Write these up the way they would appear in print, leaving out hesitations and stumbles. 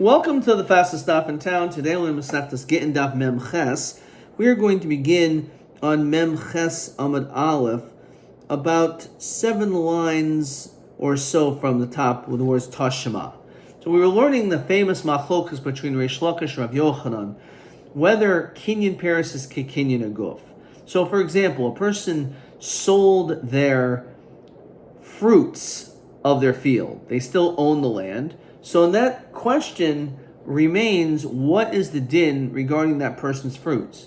Welcome to the fastest daf in town. Today we're going to Gittin daf Mem Ches. We are going to begin on Mem Ches Amud Aleph, about 7 lines or so from the top with the words Tashema. So we were learning the famous machlokas between Reish Lakish and Rav Yochanan, whether Kinyan Paris is Kinyan Aguf. So for example, a person sold their fruits of their field. They still own the land. So in that question remains, what is the din regarding that person's fruits?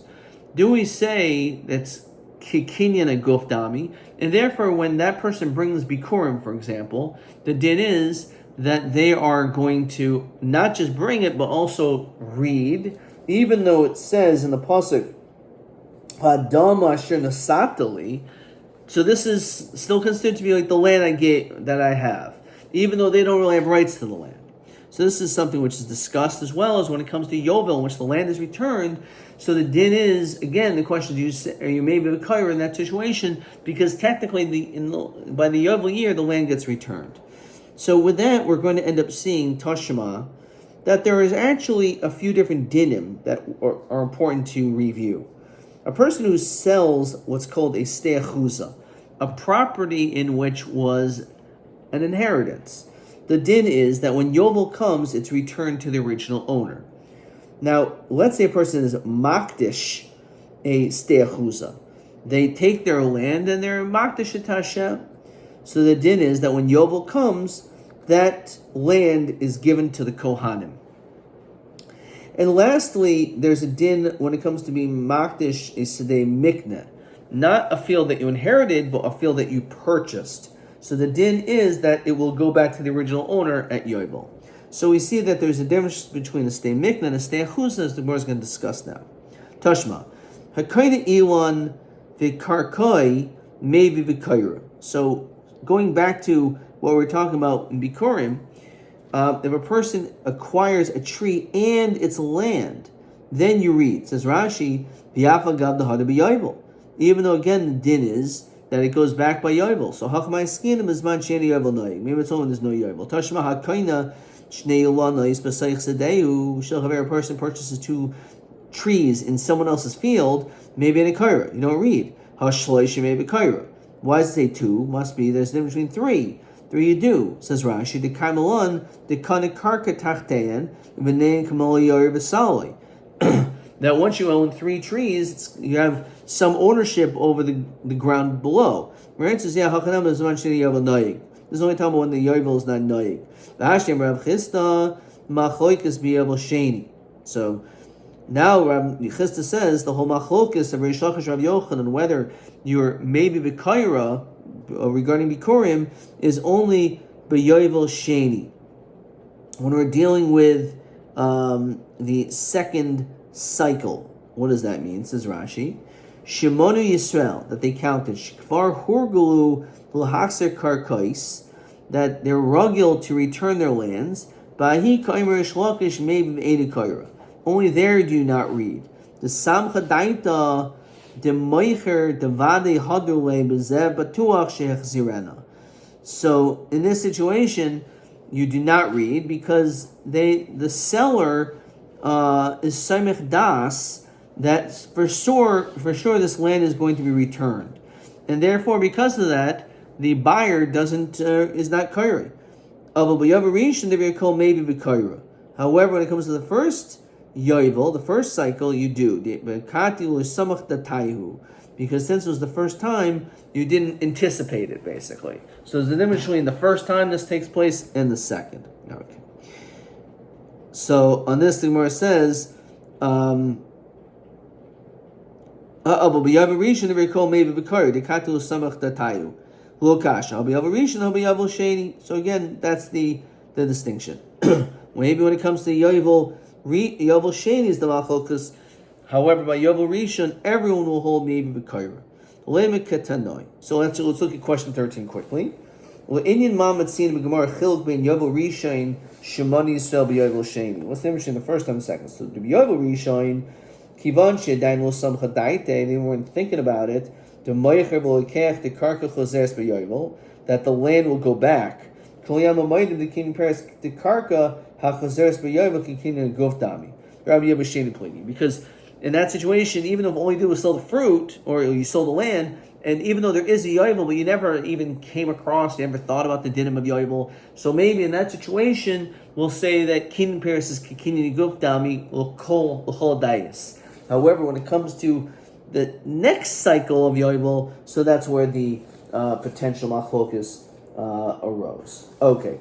Do we say that's kikinyan a guf dami, and therefore when that person brings bikurim, for example, the din is that they are going to not just bring it, but also read, even though it says in the pasuk, Hadam asher nasatali. So this is still considered to be like the land that I have, even though they don't really have rights to the land. So this is something which is discussed, as well as when it comes to Yovel, in which the land is returned. So the din is, again, the question is, are you maybe a kaira in that situation? Because technically, by the Yovel year, the land gets returned. So with that, we're going to end up seeing Tashema, that there is actually a few different dinim that are important to review. A person who sells what's called a steachuza, a property in which was an inheritance. The din is that when Yovel comes, it's returned to the original owner. Now, let's say a person is makdish a steachuza. They take their land and they're makdish it Hashem. So the din is that when Yovel comes, that land is given to the Kohanim. And lastly, there's a din when it comes to being makdish a sedei mikna. Not a field that you inherited, but a field that you purchased. So the din is that it will go back to the original owner at Yovel. So we see that there's a difference between a stay mikna and a stay chuzah, as the Gemara is going to discuss now. Tashma. Hakaina ilan v'karkoi maybe v'kaira. So going back to what we're talking about in Bikurim, if a person acquires a tree and its land, then you read, says Rashi, v'yafa gad dehada b'Yovel. Even though again the din is that it goes back by Yovel. So Hakmai Skinim is man sheni Yovel noig. Maybe it's only there's no Yovel. Tashma hakaina shnei ulanais b'saych sedeu. Shel a person purchases 2 trees in someone else's field, maybe in a kaira. You don't read. Hashloishi maybe kaira. Why does it say 2? Must be there's a difference between 3. 3 you do, says Rashi. The kaimalan the kanikarka tachtean v'nein kamali yor v'sali. That once you own 3 trees, you have some ownership over the ground below. Right? It says, yeah, Hakanam is mentioning Yovel Noig. There's only time when the Yovel is not Noig. The Hashem Rav Chista Machloikas be Yovel Sheni. So now Rav Chista says the whole Machloikas of Reish Lakish Rav Yochanan, whether you're maybe V'kaira regarding Bikurim, is only B'Yovel Sheni. When we're dealing with the second cycle, what does that mean? Says Rashi, Shemonu Yisrael, that they counted Shkvar Hurgulu L'Hakser Karkais, that they're rugil to return their lands. Bahi Kaimer Shlakish Maybe Eda Kaira. Only there do you not read. The Samcha Daita De Moicher De Vade Hadule Bezev Batuach Shech Zirena. So in this situation, you do not read because the seller is Saimech Das, that for sure this land is going to be returned, and therefore because of that the buyer is not kairi. However, when it comes to the first yovel, the first cycle, you do because since it was the first time, you didn't anticipate it basically. So there's a difference between the first time this takes place and the second. Okay. So on this, the Gemara says, maybe so again, that's the distinction. Maybe when it comes to Yovel Sheni is the Machlokas. However, by Yovel Rishon, everyone will hold maybe B'kaira. So let's look at question 13 quickly. Well, Inyan Mamad seen Gemara Chiluk bein Yovel Rishon Shemani Yisrael b'Yovel Sheni. What's the difference between the first and the second? So the Yovel Rishon Kivan Shedain Lo Samcha Daite. They weren't thinking about it. The Moicher V'Lekech the Karka Chozers b'Yovel, that the land will go back. The king Paris the Karka Because in that situation, even if all you did was sell the fruit, or you sold the land, and even though there is a yovel, but you never even came across, you never thought about the dinim of yovel, so maybe in that situation, we'll say that kinyan paris is kinyan guf dami l'chol dayis. However, when it comes to the next cycle of yovel, so that's where the potential machlokus arose. Okay.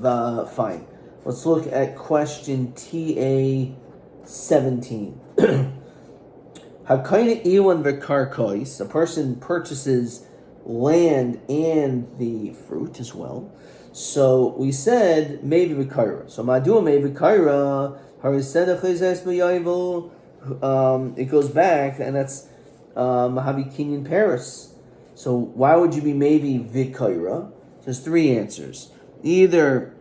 Fine. Let's look at question TA 17. Hakaina iwan v'karkois, a person purchases land and the fruit as well. So we said maybe v'kaira. So madua maybe v'kaira hariseda chizes b'yavel. It goes back, and that's mahavi kinyan paris. So why would you be maybe v'kaira? There's three answers. Either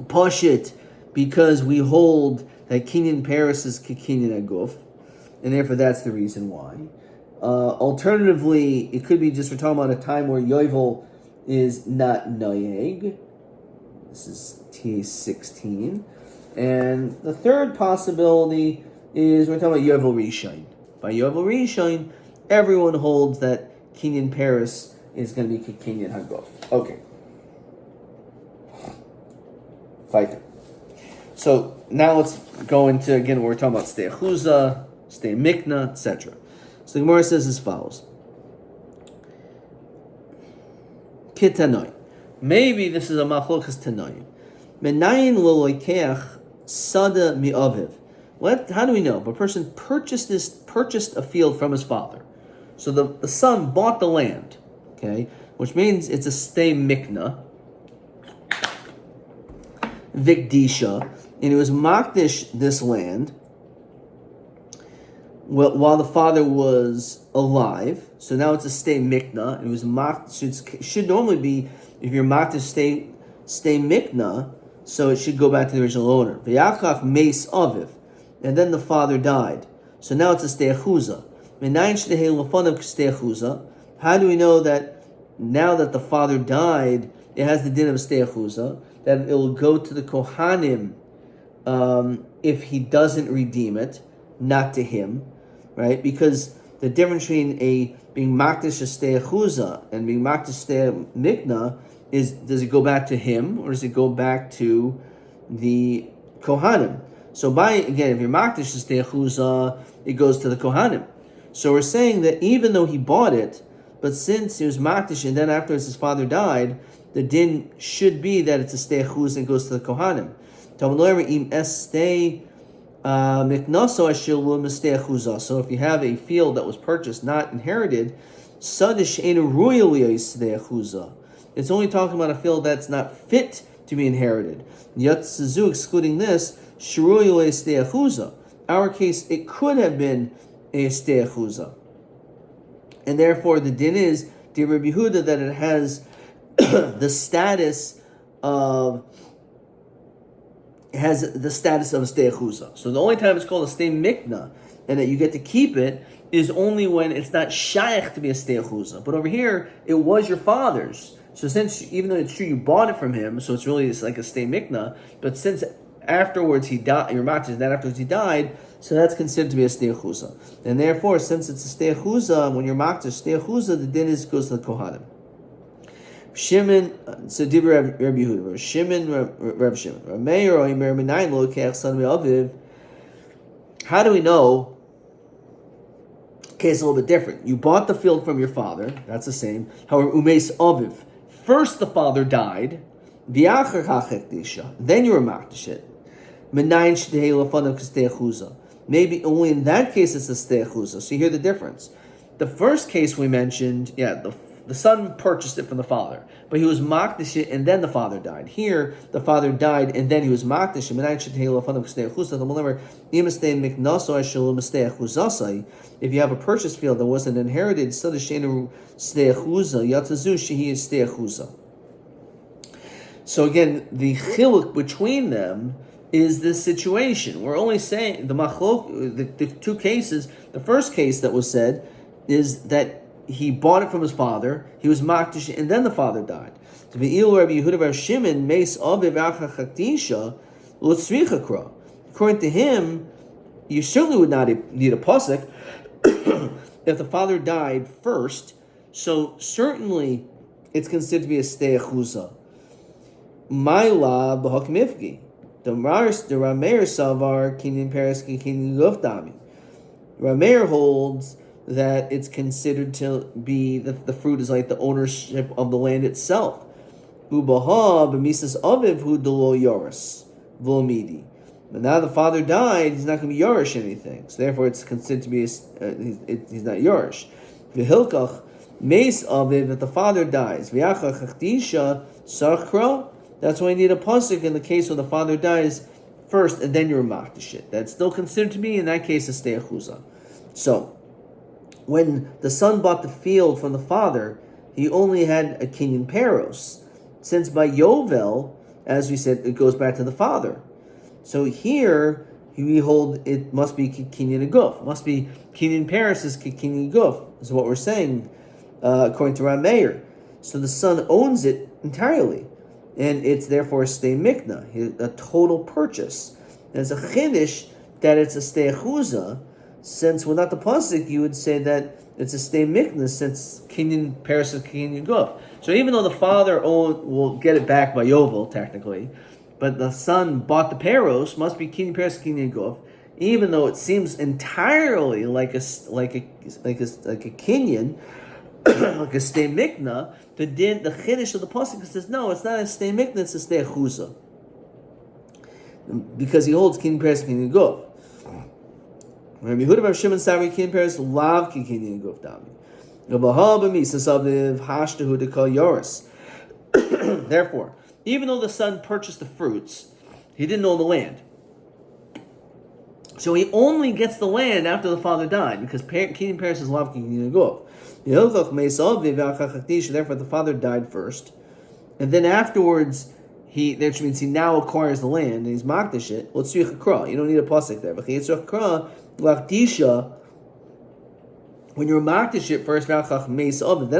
Pashit, because we hold that Kinyan Paris is Kinyan Aguf, and therefore that's the reason why. Alternatively, it could be just we're talking about a time where Yovel is not Noyeg. This is TA16. And the third possibility is we're talking about Yovel Rishon. By Yovel Rishon, everyone holds that Kinyan Paris is going to be Kinyan Haguf. Okay. Fighter. So now let's go into, again, what we're talking about, stay chuza, stay mikna, etc. So the Gemara says as follows. Kitanoi. Maybe this is a machlokas tanoi. Menayin lo loikeach sada mi'aviv. How do we know? If a person purchased a field from his father. So the son bought the land, okay, which means it's a stay mikna, Vikdisha, and he was makdish this land while the father was alive. So now it's a stay mikna. It was makdish. It should normally be, if you're makdish stay mikna, so it should go back to the original owner. V'yachach meis aviv, and then the father died. So now it's a stay chuza. How do we know that now that the father died, it has the din of stay chuza? That it will go to the Kohanim if he doesn't redeem it, not to him, right? Because the difference between being makdish stei chuza and being makdish stei mikna is, does it go back to him or does it go back to the Kohanim? So if you're makdish stei chuza, it goes to the Kohanim. So we're saying that even though he bought it, but since he was makdish and then afterwards his father died, the din should be that it's a stay chuz and goes to the Kohanim. So if you have a field that was purchased, not inherited, it's only talking about a field that's not fit to be inherited. Excluding this, our case, it could have been a stay chuza. And therefore the din is, dear Rabbi Yehuda, that it has the status of a stei chuza. So the only time it's called a stei mikna and that you get to keep it is only when it's not shaykh to be a stei chuza. But over here, it was your father's. So since, even though it's true you bought it from him, so it's like a stei mikna, but since afterwards he died, your matzah, then afterwards he died, so that's considered to be a stei chuza. And therefore, since it's a stei chuza, when your matzah stei chuza, the din goes to the Kohanim. Shimon, so Dibra Rabbi Yehuda, Shimon, Rav Shimon, Rameir or Imer Menayin Lo Keach Son Me'aviv. How do we know? Okay, it's a little bit different. You bought the field from your father. That's the same. However, Umeis Aviv. First, the father died. V'achar hachek disha. Then you were makdish it. Menayin Shtehei Lefanav K'stei Chuza. Maybe only in that case it's a stei chuza. So you hear the difference. The first case we mentioned, the son purchased it from the father, but he was makdish it and then the father died. Here, the father died and then he was makdish it. If you have a purchase field that wasn't inherited, so again, the chiluk between them is this situation. We're only saying the two cases. The first case that was said is that he bought it from his father, he was makdish, and then the father died. To be ilu Rabbi Yehuda Bar Shimon meis aviv acha chaktisha l'tzricha kra. According to him, you certainly would not need a pasuk if the father died first. So certainly it's considered to be a stei achuza. Maila b'hak mifgi. The Rameir Savar Kinyan Paris Kinyan Gufdami. Rameir holds that it's considered to be that the fruit is like the ownership of the land itself. Ubaha b'misas aviv hu delo yoris v'lomidi. But now the father died, he's not going to be yorish anything. So therefore, it's considered to be he's not yorish. V'hilkach meis aviv, if the father dies. V'yachach chaktisha sarchra. That's why you need a pasuk in the case where the father dies first, and then you're makdish. That's still considered to be, in that case, a stei achuza. So, when the son bought the field from the father, he only had a kinyan peros. Since by Yovel, as we said, it goes back to the father. So here, we hold it must be kinyan aguf. Must be kinyan peros is kinyan aguf, is what we're saying, according to Rameir. So the son owns it entirely. And it's therefore a stei mikna, a total purchase. And it's a chiddush that it's a stei achuza, since without the pasuk you would say that it's a stei mikna, since kinyan peros is kinyan guf. So even though the father will get it back by Yovel technically, but the son bought the peros, must be kinyan peros kinyan guf. Even though it seems entirely like a kinyan. Like a stei mikna, the chiddush of the pasuk says no, it's not a stei mikna, it's a stei achuza, because he holds kinyan peros kinyan guf. Rabbi Yehuda Bar Shimon Savri kinyan peros lav kinyan guf dami. Therefore, even though the son purchased the fruits, he didn't own the land. So he only gets the land after the father died, because kinyan peros is lav kinyan guf. Therefore, the father died first, and then afterwards, that means he now acquires the land and he's makdish it. You don't need a pasuk there. When you're makdish it first, then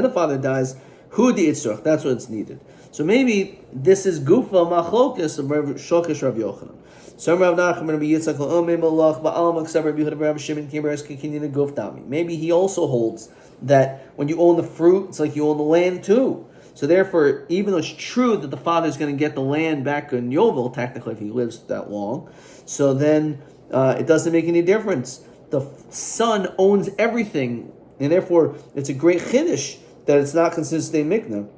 the father dies. That's what it's needed. So maybe this is gufa machlokas of Shokish Rav Yochanan. Some Rav Nachman Rabbi Yitzchak La'omei Malach Ba'alam Aksav Rabbi Yehuda Rabbi Shimon Kiberes Kinyan Guf Dami. Maybe he also holds that when you own the fruit, it's like you own the land too. So therefore, even though it's true that the father is going to get the land back in Yovel, technically, if he lives that long, so then it doesn't make any difference. The son owns everything, and therefore it's a great chiddush that it's not considered stei mikna.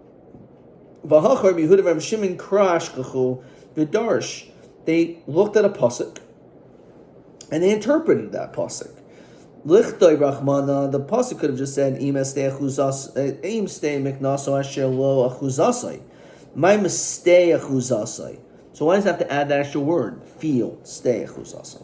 V'hachar Yehuda Rabbi Shimon Krash Kachu V'darsh. They looked at a pasuk and they interpreted that pasuk. Lichtoi Rachmana, the pasuk could have just said Im stei miknaso asher lo achuzasai. My stei achuzasai. So why does it have to add that extra word? Field, stei achuzasai.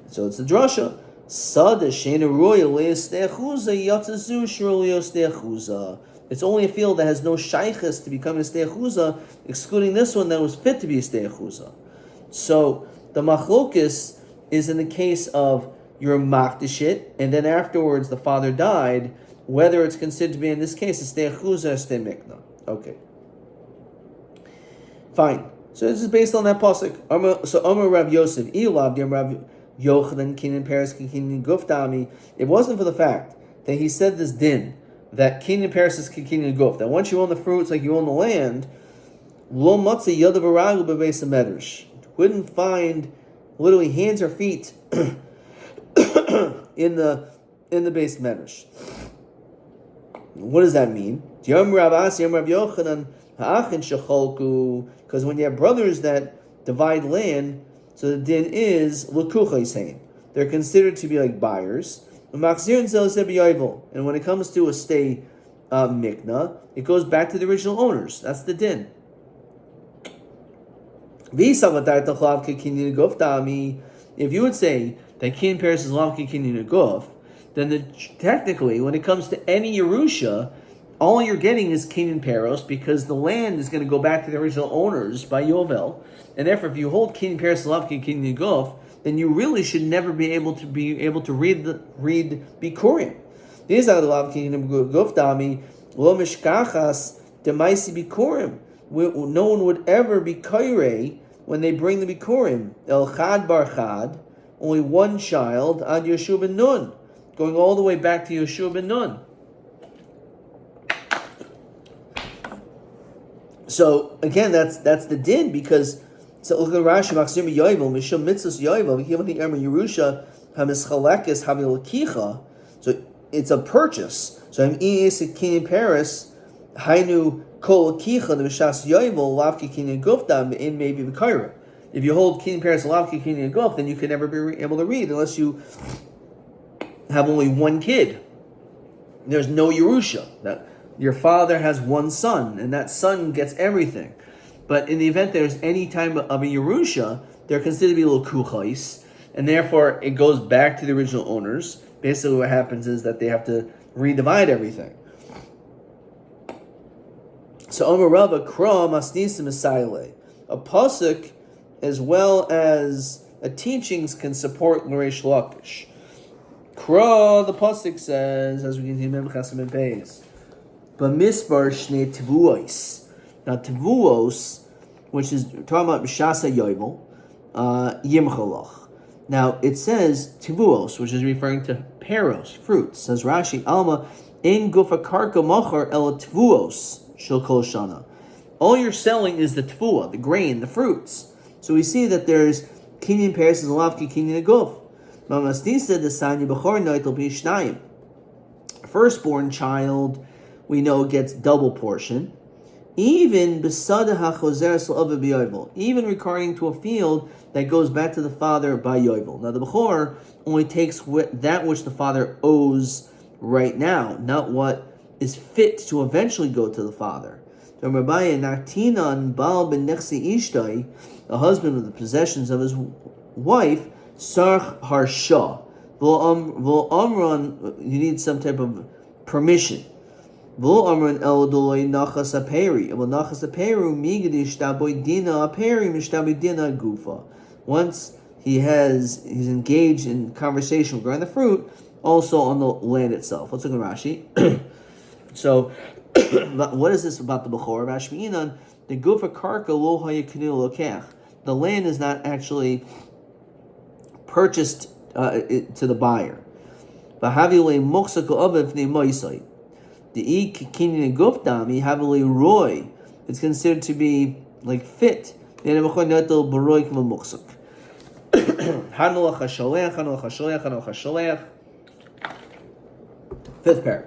So it's the drasha. Sada shena royal stei achuza yatzazu shirolio stei achuza. It's only a field that has no shaychus to become a stei achuza, excluding this one that was fit to be a stei achuza. So the machlokis is in the case of you're makdish it, and then afterwards the father died, whether it's considered to be in this case a stei achuza or stei mikna. Okay. Fine. So this is based on that pasuk. So Omer Rav Yosef, Ilav Dim Rav Yochanan Kinyan Peres Kinyan Guf Dami. It wasn't for the fact that he said this din that kinyan peres is kinyan guf, that once you own the fruits like you own the land, lo matzah yadav aragu bebeis medrash, wouldn't find literally hands or feet in the base medrash. What does that mean? Because when you have brothers that divide land, so the din is l'kucha saying they're considered to be like buyers. And when it comes to a stei mikna, it goes back to the original owners. That's the din. If you would say that kinyan peres is lav kinyan guf, then technically, when it comes to any Yerusha, all you're getting is kinyan peros, because the land is going to go back to the original owners by Yovel, and therefore, if you hold kinyan peres lav kinyan guf, then you really should never be able to read bikurim. These are the lav kinyan guf dami lo mishkachas demaisi bikurim. no one would ever be kairei when they bring the bikurim. El chad bar chad, only one child, ad Yeshua ben Nun, going all the way back to Yeshua ben Nun. So again, that's the din, because so look at Rashi, Machzir Yovel, Mishum Mitzvos Yovel, Hivani Emer Yerusha, Hamischalekes Havilakicha. So it's a purchase. So I'm in Paris, Hainu Kol Kicha, the Mishas Yovel, Lavki Kinyan Gufta, in maybe the Kaira. If you hold Kinyan Paris, Lavki Kinyan Guf, then you can never be able to read unless you have only one kid. There's no Yerusha. That your father has one son, and that son gets everything. But in the event there's any type of a Yerusha, they're considered to be little kuchais, and therefore it goes back to the original owners. Basically what happens is that they have to redivide everything. So Omer Rabba Kra Masnisim Esaile. A pasuk as well as a teachings can support L'Reish Lakish. Kra, the pasuk says, as we can see in Mem Chasim and Beis, B'misbar Shnei Tevuos. Now Tevuos, which is talking about B'shasa Yovel, Yimchalach. Now it says Tevuos, which is referring to peros, fruits. Says Rashi, Alma in Gufa Karka Machar El Tevuos Shel Kol Shana. All you're selling is the tefua, the grain, the fruits. So we see that there's kinyan peres and lavki kinyan aguf. Mamasnisa the sanya b'chor noitel b'shnayim. Firstborn child, we know, gets double portion. Even besada hachozer sel b'yovel, even regarding to a field that goes back to the father by yovel. Now the b'chor only takes that which the father owes right now, not what is fit to eventually go to the father. A husband with the possessions of his wife, sarch harsha. You need some type of permission. Once he's engaged in conversation regarding the fruit, also on the land itself. Let's look at Rashi. So, what is this about the Bechor? Rashmi'inan, the Gufa Karka lo hayakinu lokech. The land is not actually purchased to the buyer. V'havile moksako aviv ne moisai. The ik kinyan gufdami havile roy. It's considered to be like fit. Then Bechor netel baroy k'ma moksak. Hanulach hasholech, hanulach hasholech, hanulach hasholech. Fifth parak.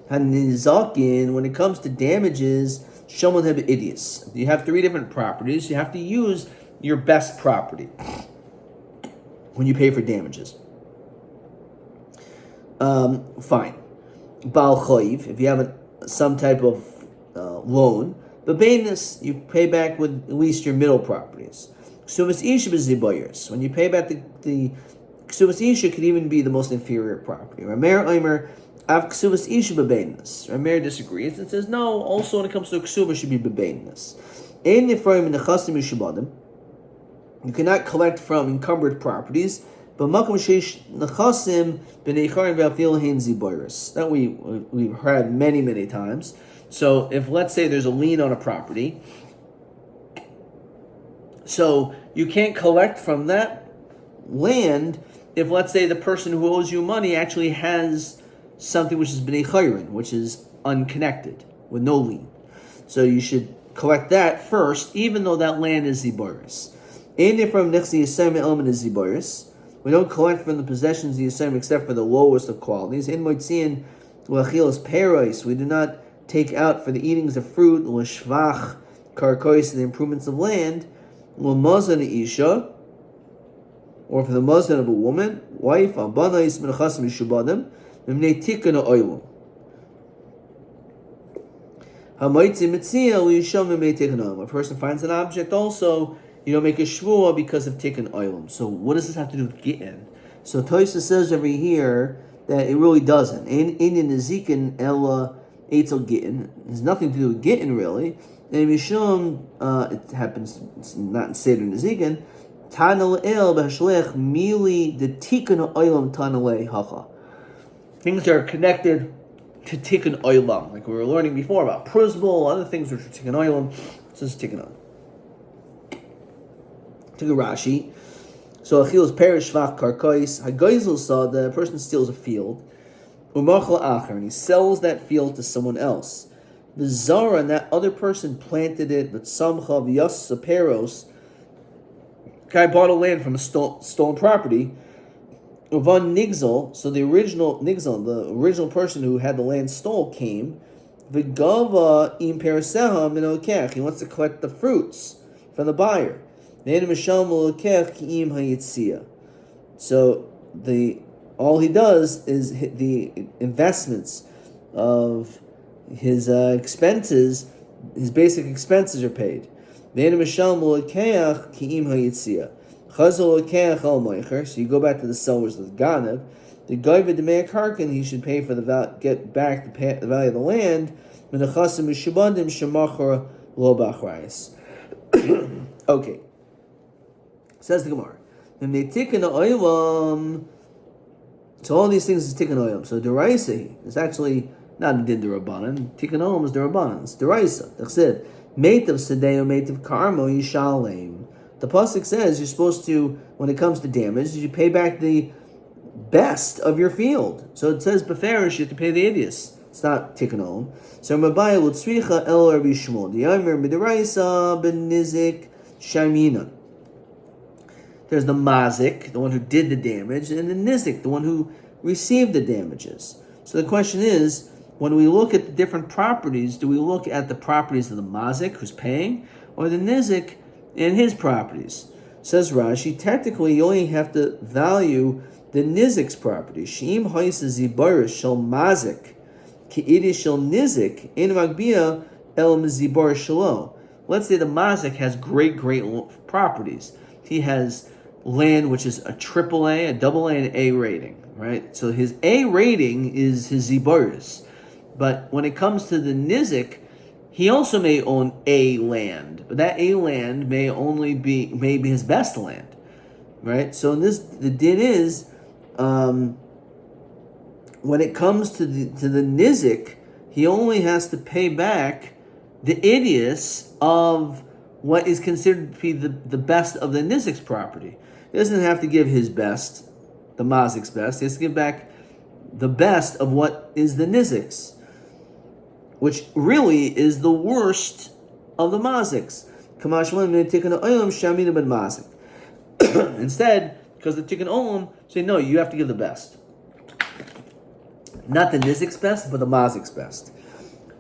And when it comes to damages, Shomon have idiots. You have 3 different properties. You have to use your best property when you pay for damages. Fine. Baal Chayiv, if you have some type of loan, but Bainis, you pay back with at least your middle properties. Ksuvas Isha b'zibayers. When you pay back the Ksuvas Isha could even be the most inferior property. Ramer Omer Av Ksuvas Isha b'beinis. Rameir disagrees and says no. Also, when it comes to Ksuva, should be b'beinis. Ein nifraim nechasim yishubadim. You cannot collect from encumbered properties, but makom sheish nechasim b'neicharim v'afil hein ziboris. That we've heard many times. So if let's say there's a lien on a property, so you can't collect from that land if let's say the person who owes you money actually has something which is b'nei chayrin, which is unconnected, with no lien. So you should collect that first, even though that land is ziboris. And from nechsi yisayim element is ziboris. We don't collect from the possessions of yisayim except for the lowest of qualities. In moitzian l'achilas peros, we do not take out for the eatings of fruit, l'shvach karkois, the improvements of land, l'mazan isha, or for the mazan of a woman, wife, abanais menachasim yishubadim, a person finds an object also, you don't make a shvua because of tikkun oilam. So what does this have to do with Gittin? So Tosa says over here that it really doesn't. In nezikin ella eitzel Gittin. There's nothing to do with Gittin really. And Mishum, it happens, it's not in Seder nezikin. Tanal el b'hashlech mili the tikkun oilam tanale hacha. Things that are connected to tikkun oilam, like we were learning before about prusbul, other things which are tikkun oilam. So it's taken on. Took a Rashi. So Achil's perish vach karkois. Hagoizel saw the person steals a field. Umachal acher, and he sells that field to someone else. The Zara, and that other person planted it, but Samcha v'yas peros. Guy bought a land from a stolen property. Uvan Nigzel, so the original Nigzel, the original person who had the land stole, came. V'gava im periseha minokech. He wants to collect the fruits from the buyer. So all he does is the investments of his expenses, his basic expenses are paid. So you go back to the sellers of the Ganav. The Goyva Demei Karkin, he should pay for get back the value of the land. Okay. Says the Gemara. So all these things is tikkun olam. So deraisa is actually not a din derabanan. Tikkun olam is derabanan. It's deraisa. That's it. Meitav sedeo, meitav karmo yishalem. The pasuk says you're supposed to, when it comes to damage, you pay back the best of your field. So it says beferish, you have to pay the idios. It's not tikkun olam. So Rabbi Lutzricha el Rabbi Shmuel. The Yomer midiraisa ben nizik shamina. There's the mazik, the one who did the damage, and the nizik, the one who received the damages. So the question is, when we look at the different properties, do we look at the properties of the mazik, who's paying, or the nizik and his properties? Says Rashi, technically you only have to value the nizik's property. Sheim haisa zibaris shel mazik, ki idi shel nizik, in magbia el mzibar shelo. Let's say the mazik has great properties. He has land which is a AAA, a AA, and A rating, right? So his A rating is his zibaris. But when it comes to the nizik, he also may own A land, but that A land may be his best land, right? So in this, the din is, when it comes to the nizik, he only has to pay back the idios of what is considered to be the best of the nizik's property. He doesn't have to give his best, the mazik's best. He has to give back the best of what is the nizik's, which really is the worst of the maziks. Instead, because the tikkun olam say, no, you have to give the best. Not the nizik's best, but the mazik's best.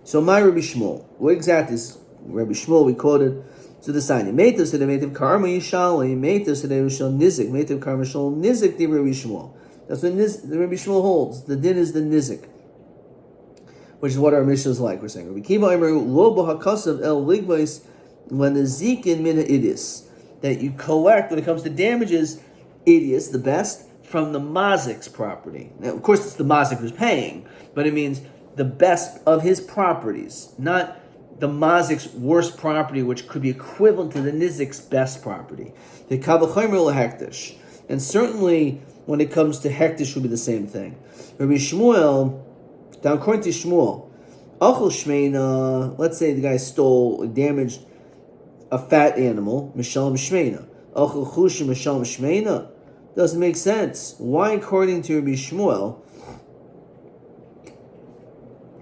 So my Rabbi Shmuel, what exactly is Rabbi Shmuel we quoted? So the sign, Meitav said Meitav Karma Yishali, Meitav said Shal Nizik, Meitav Karma Shal Nizik the Rabbi Shmuel. That's what the Rabbi Shmuel holds. The din is the Nizik, which is what our Mishnah is like. We're saying Rabbi Kiva Aimer Lo B'Hakasav El Ligvais when the Zikin Mina Idis, that you collect when it comes to damages, Idis, the best, from the Mazik's property. Now, of course, it's the Mazik who's paying, but it means the best of his properties, not the Mazik's worst property, which could be equivalent to the Nizik's best property. The Kabbachomer Hektish. And certainly, when it comes to Hektish, would be the same thing. Rabbi Shmuel, down according to Shmuel, Achel Shmeina, let's say the guy damaged a fat animal, Mishalem Shmeina. Achel Chushim Mishalem Shmeina. Doesn't make sense. Why, according to Rabbi Shmuel,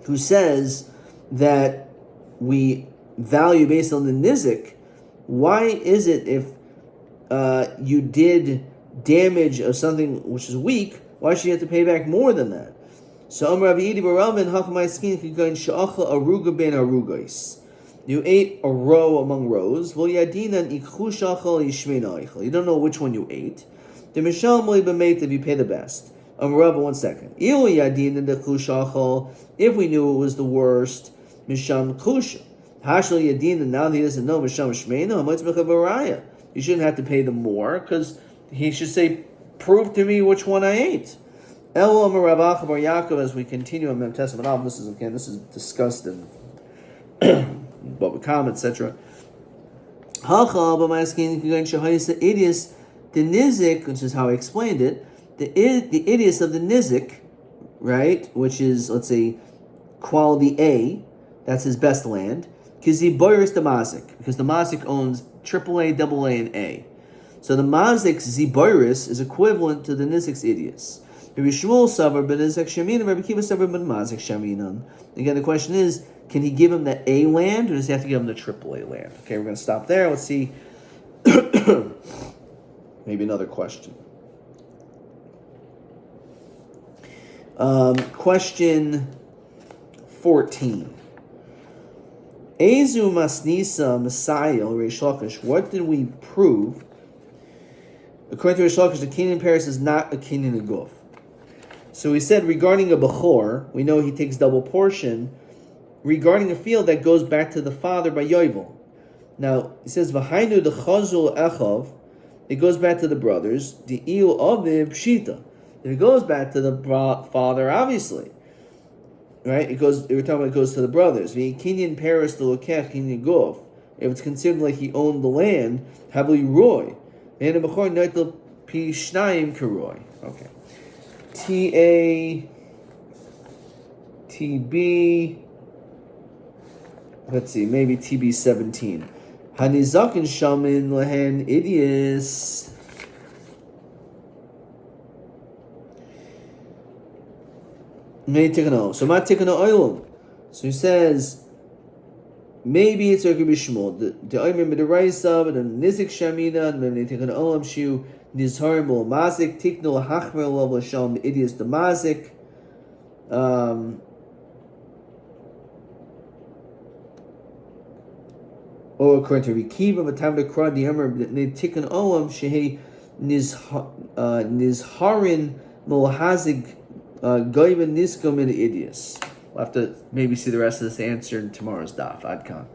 who says that we value based on the nizik, why is it if you did damage of something which is weak, why should you have to pay back more than that? So you ate a roe among roes. You don't know which one you ate. You pay the best. 1 second. If we knew it was the worst, Misham Kusha. Hashal Yadin, and now he doesn't know Misham Shmeina, you shouldn't have to pay them more, because he should say, prove to me which one I ate. El Rav Achabar Yaakov, as we continue on Mem Testament, this is discussed in what we comment, etc. Hacha, but my asking Idius, the Nizik, which is how I explained it, the Idius of the Nizik, right, which is, let's say, quality A, that's his best land. Kizi boyers the mazik, because the mazik owns AAA, AA, and A. So the mazik's ziboris is equivalent to the nizik's idios. Rabbi Shmuel savar ben nizek shaminan, Rabbi Kiva savar ben mazik shaminan. Again, the question is, can he give him the A land, or does he have to give him the AAA land? Okay, we're going to stop there. Let's see. Maybe another question. Question 14. Ezu masnisa Messiah Reish Lakish. What did we prove? According to Reish Lakish, the Kenyan Paris is not a Kenyan Aguf. So we said regarding a Bechor, we know he takes double portion. Regarding a field, that goes back to the father by Yovel. Now, he says, V'hainu d'chazul echav, it goes back to the brothers. The il aviv pshita. If it goes back to the father, obviously. Right? We're talking about it goes to the brothers. Kenyan Paris the lokech Kenyan Guf. If it's considered like he owned the land, havli roy. And the bechor noitel pi shnayim karoy. Okay. TB. Let's see, maybe TB 17. Hanizakin shamin lehen idios. So ma tikano oilum. So he says, maybe it's Rabbi Shmuel. The oimim b'deraisa, but the nizik shamina, and maybe tikano olam shu nizharim ul mazik tikno hachmer lo l'shalom idios the mazik. Or according to Rikiva, v'tam b'kra the omer tikano olam shehi nizharin mulhazik. Goyim niskom in the idios. We'll have to maybe see the rest of this answer in tomorrow's daf. Adkan.